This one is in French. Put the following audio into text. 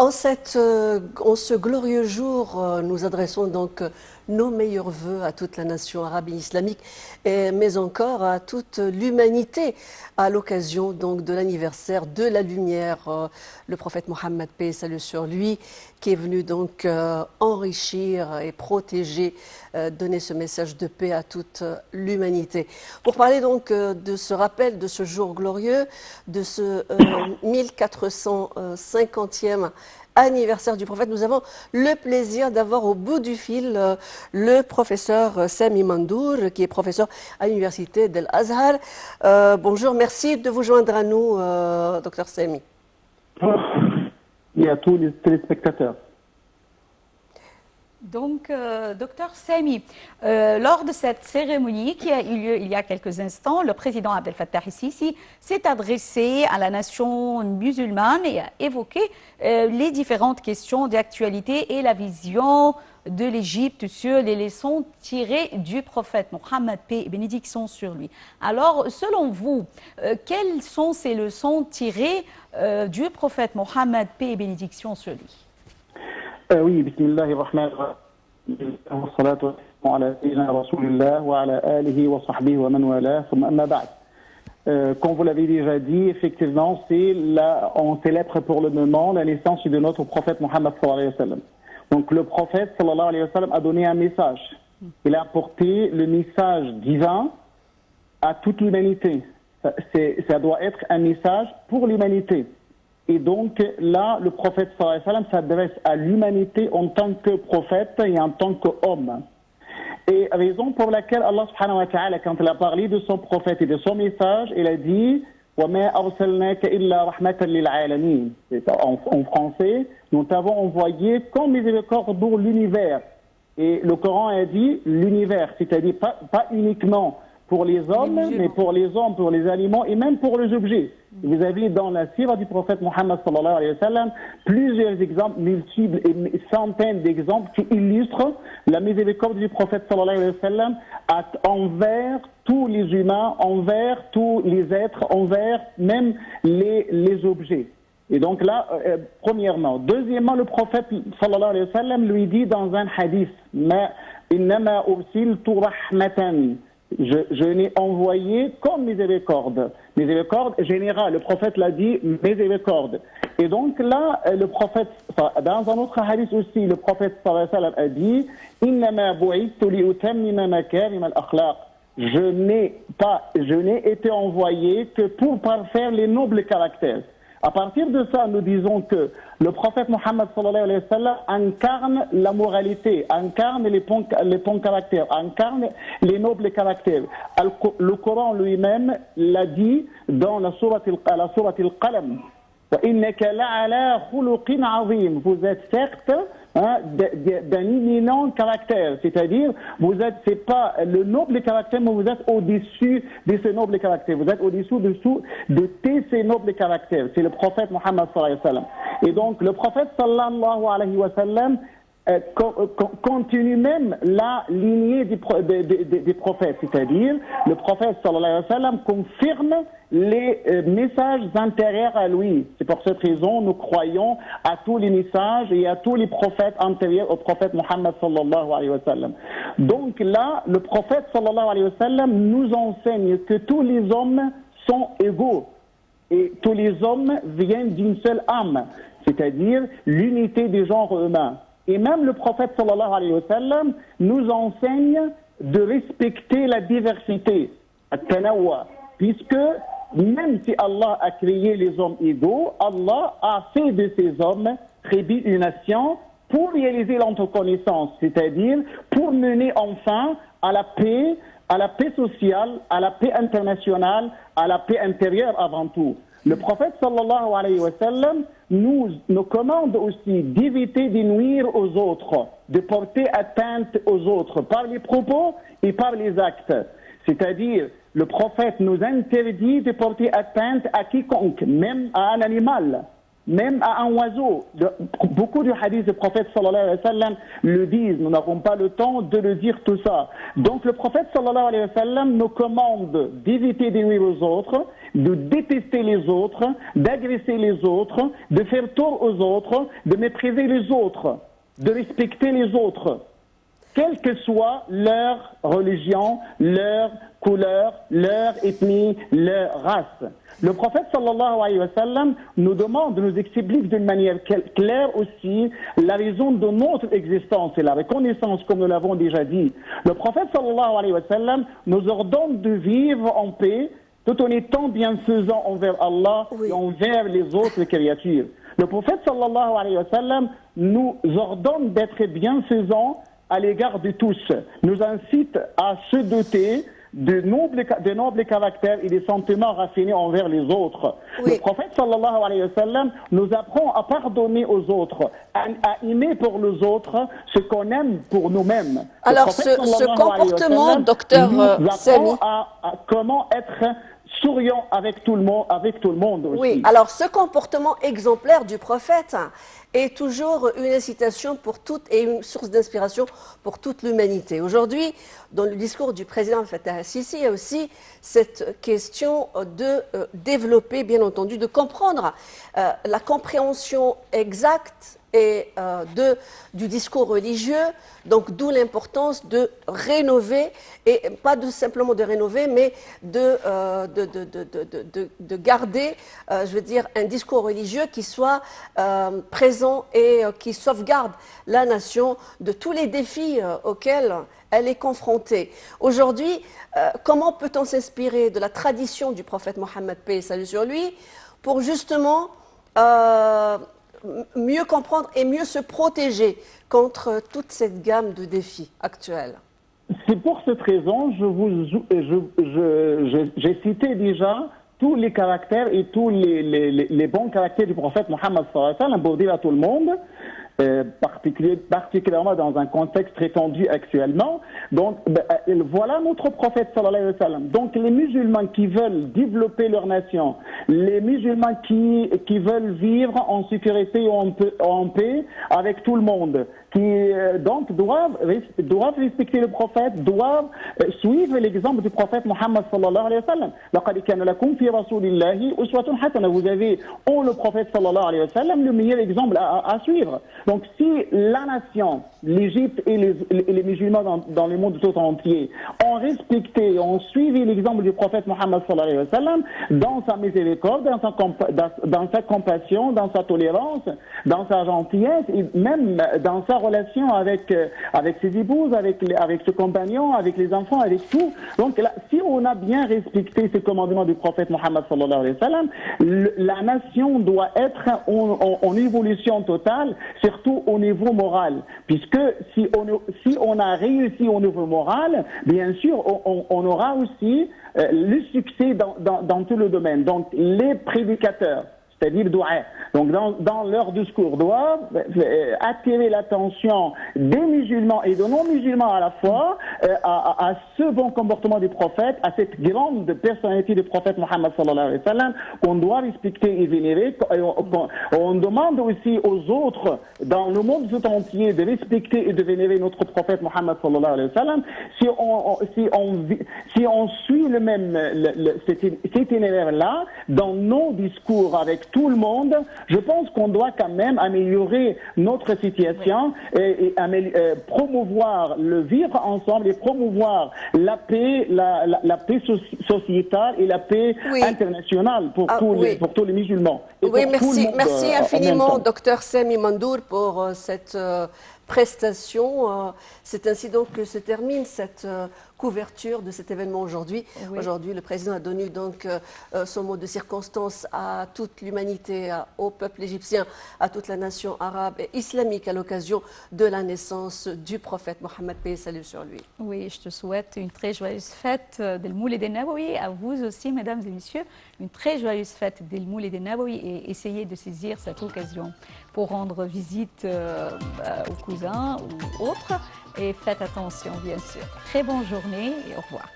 En ce glorieux jour, nous adressons donc nos meilleurs vœux à toute la nation arabe et islamique, mais encore à toute l'humanité, à l'occasion donc de l'anniversaire de la lumière, le prophète Mohammed, paix et salut sur lui, qui est venu donc enrichir et protéger, donner ce message de paix à toute l'humanité. Pour parler donc de ce rappel, de ce jour glorieux, de ce 1450e anniversaire du prophète, nous avons le plaisir d'avoir au bout du fil le professeur Sami Mandour, qui est professeur à l'université d'Al Azhar. Bonjour, merci de vous joindre à nous, docteur Sami. Et à tous les téléspectateurs. Donc, docteur Sami, lors de cette cérémonie qui a eu lieu il y a quelques instants, le président Abdel Fattah el-Sisi s'est adressé à la nation musulmane et a évoqué les différentes questions d'actualité et la vision de l'Égypte sur les leçons tirées du prophète Mohammed, paix et bénédiction sur lui. Alors, selon vous, quelles sont ces leçons tirées du prophète Mohammed, paix et bénédiction sur lui? Oui, bismillahir rahmanir rahim. Wa salatu wa ala sayyidina rasulillah wa ala alihi wa sahbihi wa man wala, thumma amma ba'd. Comme vous l'avez déjà dit, effectivement, on célèbre pour le moment la naissance de notre prophète Mohammed sallallahu alayhi wa sallam. Donc le prophète sallallahu alayhi wa sallam a donné un message. Il a apporté le message divin à toute l'humanité. Ça doit être un message pour l'humanité. Et donc là, le prophète sallallahu alayhi wa sallam s'adresse à l'humanité en tant que prophète et en tant qu'homme. Et raison pour laquelle Allah subhanahu wa ta'ala, quand il a parlé de son prophète et de son message, il a dit وَمَا أَرْسَلْنَاكَ إِلَّا رَحْمَةً لِلْعَالَمِينَ. En français, nous t'avons envoyé comme miséricorde pour l'univers. Et le Coran a dit l'univers, c'est-à-dire pas uniquement pour les hommes, mais pour les hommes, pour les animaux et même pour les objets. Vous avez dans la sira du prophète Mohammed sallallahu alayhi wa sallam plusieurs exemples, multiples et centaines d'exemples qui illustrent la miséricorde du prophète sallallahu alayhi wa sallam envers tous les humains, envers tous les êtres, envers même les objets. Et donc là, premièrement. Deuxièmement, le prophète sallallahu alayhi wa sallam lui dit dans un hadith « Innama ursiltu rahmatan » Je n'ai envoyé comme miséricorde. Miséricorde générale. Le prophète l'a dit, miséricorde. Et donc là, le prophète, dans un autre hadith aussi, le prophète sallallahu alayhi wa sallam a dit Innama bu'ithtu li'utammima makarim al-akhlaq. Je n'ai été envoyé que pour parfaire les nobles caractères. À partir de ça, nous disons que le prophète Mohammed sallallahu alayhi wa sallam incarne la moralité, incarne les bons caractères, incarne les nobles caractères. Le Coran lui-même l'a dit dans la sourate Al-Qalam. وَإِنَّكَ لَعَلَى خُلُقٍ عَظِيمٍ. Vous êtes certes d'un imminent caractère, c'est-à-dire c'est pas le noble caractère, mais vous êtes au-dessus de ce noble caractère, vous êtes au-dessous de ces nobles caractères. C'est le prophète Mohammed sallallahu alayhi wa sallam. Et donc le prophète sallallahu alayhi wa sallam continue même la lignée des prophètes, c'est-à-dire le prophète sallallahu alayhi wa sallam confirme les messages antérieurs à lui. C'est pour cette raison nous croyons à tous les messages et à tous les prophètes antérieurs au prophète Mohammed sallallahu alayhi wa sallam. Donc là, le prophète sallallahu alayhi wa sallam nous enseigne que tous les hommes sont égaux et tous les hommes viennent d'une seule âme, c'est-à-dire l'unité des genres humains. Et même le prophète sallallahu alayhi wa sallam nous enseigne de respecter la diversité, at-tanawwa, puisque même si Allah a créé les hommes égaux, Allah a fait de ces hommes tribus et nations pour réaliser l'entreconnaissance, c'est-à-dire pour mener enfin à la paix sociale, à la paix internationale, à la paix intérieure avant tout. Le prophète sallallahu alayhi wa sallam nous commande aussi d'éviter de nuire aux autres, de porter atteinte aux autres par les propos et par les actes. C'est-à-dire, le prophète nous interdit de porter atteinte à quiconque, même à un animal. même à un oiseau. Beaucoup de hadiths du prophète sallallahu alayhi wa sallam le disent. Nous n'avons pas le temps de le dire tout ça. Donc le prophète sallallahu alayhi wa sallam nous commande d'éviter de nuire aux autres, de détester les autres, d'agresser les autres, de faire tort aux autres, de mépriser les autres, de respecter les autres, quelle que soit leur religion, leur couleur, leur ethnie, leur race. Le prophète sallallahu alayhi wa sallam nous demande, nous explique d'une manière claire aussi la raison de notre existence et la reconnaissance, comme nous l'avons déjà dit. Le prophète sallallahu alayhi wa sallam nous ordonne de vivre en paix tout en étant bienfaisant envers Allah et envers les autres créatures. Le prophète sallallahu alayhi wa sallam nous ordonne d'être bienfaisants à l'égard de tous, nous incite à se doter de nobles caractères et des sentiments raffinés envers les autres. Le prophète sallallahu alayhi wa sallam nous apprend à pardonner aux autres, à aimer pour les autres ce qu'on aime pour nous-mêmes. Alors ce comportement, docteur Samy, à comment être souriant avec tout le monde aussi. Oui, alors ce comportement exemplaire du prophète est toujours une incitation pour toute et une source d'inspiration pour toute l'humanité. Aujourd'hui, dans le discours du président Fattah al-Sisi, il y a aussi cette question de développer, bien entendu, de comprendre la compréhension exacte et du discours religieux, donc d'où l'importance de rénover, et pas simplement de rénover, mais de garder, je veux dire, un discours religieux qui soit présent et qui sauvegarde la nation de tous les défis auxquels elle est confrontée. Aujourd'hui, comment peut-on s'inspirer de la tradition du prophète Mohammed, paix et salut sur lui, pour justement mieux comprendre et mieux se protéger contre toute cette gamme de défis actuels? C'est pour cette raison j'ai cité déjà tous les caractères et tous les bons caractères du prophète Mohammed sallallahu alayhi wa sallam pour dire à tout le monde, particulièrement dans un contexte très tendu actuellement. Donc, voilà notre prophète sallallahu alayhi wa sallam. Donc, les musulmans qui veulent développer leur nation, les musulmans qui veulent vivre en sécurité ou en paix avec tout le monde, qui donc doivent respecter le prophète, doivent suivre l'exemple du prophète Mohammed sallallahu alayhi wa sallam. لقد كان لكم في رسول الله أسوة حسنة. Vous avez en le prophète sallallahu alayhi wa sallam le meilleur exemple à suivre. Donc si la nation, l'Égypte et les musulmans dans le monde tout entier ont respecté, ont suivi l'exemple du prophète Mohammed sallallahu alayhi wa sallam dans sa miséricorde, dans sa compassion, dans sa tolérance, dans sa gentillesse et même dans sa relation avec ses épouses, avec ses compagnons, avec les enfants, avec tout. Donc là, si on a bien respecté ce commandement du prophète Mohammed sallallahu alayhi wa sallam, la nation doit être en évolution totale, surtout au niveau moral. Puisque si on a réussi au niveau moral, bien sûr, on aura aussi le succès dans tout le domaine. Donc les prédicateurs, c'est-à-dire doua. Donc dans leur discours doivent attirer l'attention des musulmans et de non-musulmans à la fois à ce bon comportement du prophète, à cette grande personnalité du prophète Mohammed sallallahu alayhi wa sallam qu'on doit respecter et vénérer. On demande aussi aux autres dans le monde tout entier de respecter et de vénérer notre prophète Mohammed sallallahu alayhi wa sallam. Si on suit cet itinéraire-là dans nos discours avec tout le monde, je pense qu'on doit quand même améliorer notre situation et promouvoir le vivre ensemble et promouvoir la paix, la paix sociétale et la paix internationale pour tous les musulmans. Oui, merci infiniment, docteur Samy Mandour, pour cette prestation. C'est ainsi donc que se termine cette couverture de cet événement aujourd'hui. Aujourd'hui, le président a donné donc son mot de circonstance à toute l'humanité, au peuple égyptien, à toute la nation arabe et islamique à l'occasion de la naissance du prophète Mohammed, paix et salut sur lui. Oui, je te souhaite une très joyeuse fête d'El Moulid Nabawi. À vous aussi, mesdames et messieurs, une très joyeuse fête d'El Moulid Nabawi et essayez de saisir cette occasion pour rendre visite aux cousins ou autres. Et faites attention, bien sûr. Très bonne journée et au revoir.